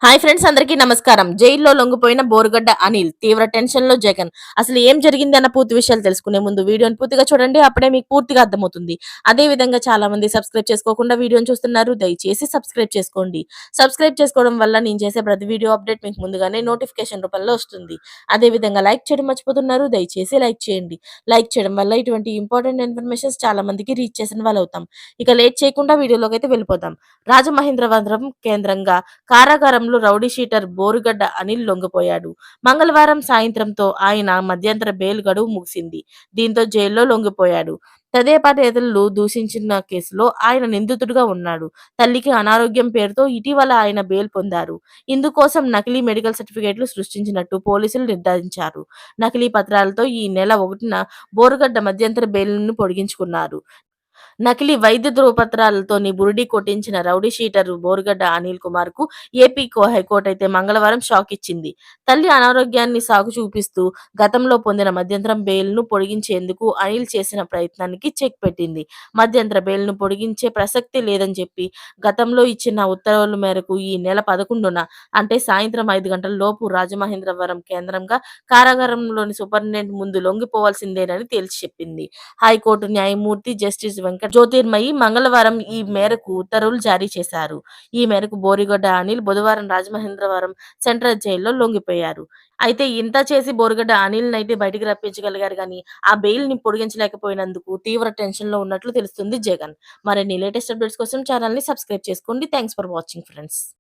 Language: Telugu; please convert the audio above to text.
హాయ్ ఫ్రెండ్స్, అందరికీ నమస్కారం. జైల్లో లొంగిపోయిన బోరుగడ్డ అనిల్, తీవ్ర టెన్షన్‌లో జగన్. అసలు ఏం జరిగింది అన్న పూర్తి విషయాలు తెలుసుకునే ముందు వీడియోని పూర్తిగా చూడండి. అప్పుడే మీకు పూర్తిగా అర్థమవుతుంది. అదే విధంగా చాలా మంది సబ్స్క్రైబ్ చేసుకోకుండా వీడియోని చూస్తున్నారు. దయచేసి సబ్స్క్రైబ్ చేసుకోండి. సబ్స్క్రైబ్ చేసుకోవడం వల్ల నేను చేసే ప్రతి వీడియో అప్డేట్ మీకు ముందుగానే నోటిఫికేషన్ రూపంలో వస్తుంది. అదే విధంగా లైక్ చేయడం మర్చిపోతున్నారు. దయచేసి లైక్ చేయండి. లైక్ చేయడం వల్ల ఇటువంటి ఇంపార్టెంట్ ఇన్ఫర్మేషన్స్ చాలా మందికి రీచ్ చేసిన వాళ్ళవుతాం. ఇక లేట్ చేయకుండా వీడియోలోకైతే వెళ్ళిపోదాం. రాజమహేంద్రవరం కేంద్రంగా కారాగారంలో రౌడీ షీటర్ బోరుగడ్డ అనిల్ లొంగిపోయాడు. మంగళవారం సాయంత్రంతో ఆయన మధ్యంతర బెయిల్ గడువు ముగిసింది. దీంతో జైల్లో లొంగిపోయాడు. తెదేపాదేతలు దూషించిన కేసులో ఆయన నిందితుడిగా ఉన్నాడు. తల్లికి అనారోగ్యం పేరుతో ఇటీవల ఆయన బెయిల్ పొందారు. ఇందుకోసం నకిలీ మెడికల్ సర్టిఫికేట్లు సృష్టించినట్టు పోలీసులు నిర్ధారించారు. నకిలీ పత్రాలతో ఈ నెల 1న బోరుగడ్డ మధ్యంతర బెయిల్‌ను పొడిగించుకున్నారు. నకిలీ వైద్య ధృవపత్రాలతోని బురిడీ కొట్టించిన రౌడీ షీటర్ బోరుగడ్డ అనిల్ కుమార్ కు ఏపీ హైకోర్టు అయితే మంగళవారం షాక్ ఇచ్చింది. తల్లి అనారోగ్యాన్ని సాకు చూపిస్తూ గతంలో పొందిన మధ్యంతరం బెయిల్‌ను పొడిగించేందుకు అనిల్ చేసిన ప్రయత్నానికి చెక్ పెట్టింది. మధ్యంతర బెయిల్‌ను పొడిగించే ప్రసక్తే లేదని చెప్పి గతంలో ఇచ్చిన ఉత్తర్వుల మేరకు ఈ నెల 11న అంటే సాయంత్రం 5 గంటల లోపు రాజమహేంద్రవరం కేంద్రంగా కారాగారంలోని సూపరింటెండెంట్ ముందు లొంగిపోవాల్సిందేనని తేల్చి చెప్పింది. హైకోర్టు న్యాయమూర్తి జస్టిస్ వెంకట జ్యోతిర్మయి మంగళవారం ఈ మేరకు ఉత్తర్వులు జారీ చేశారు. ఈ మేరకు బోరిగడ్డ అనిల్ బుధవారం రాజమహేంద్రవరం సెంట్రల్ జైల్లో లొంగిపోయారు. అయితే ఇంత చేసి బోరుగడ్డ అనిల్‌నైతే బయటికి రప్పించగలిగారు గానీ, ఆ బెయిల్‌ని పొడిగించలేకపోయినందుకు తీవ్ర టెన్షన్‌లో ఉన్నట్లు తెలుస్తుంది జగన్. మరిన్ని లేటెస్ట్ అప్డేట్స్ కోసం ఛానెల్‌ని సబ్స్క్రైబ్ చేసుకోండి. Thanks for watching friends.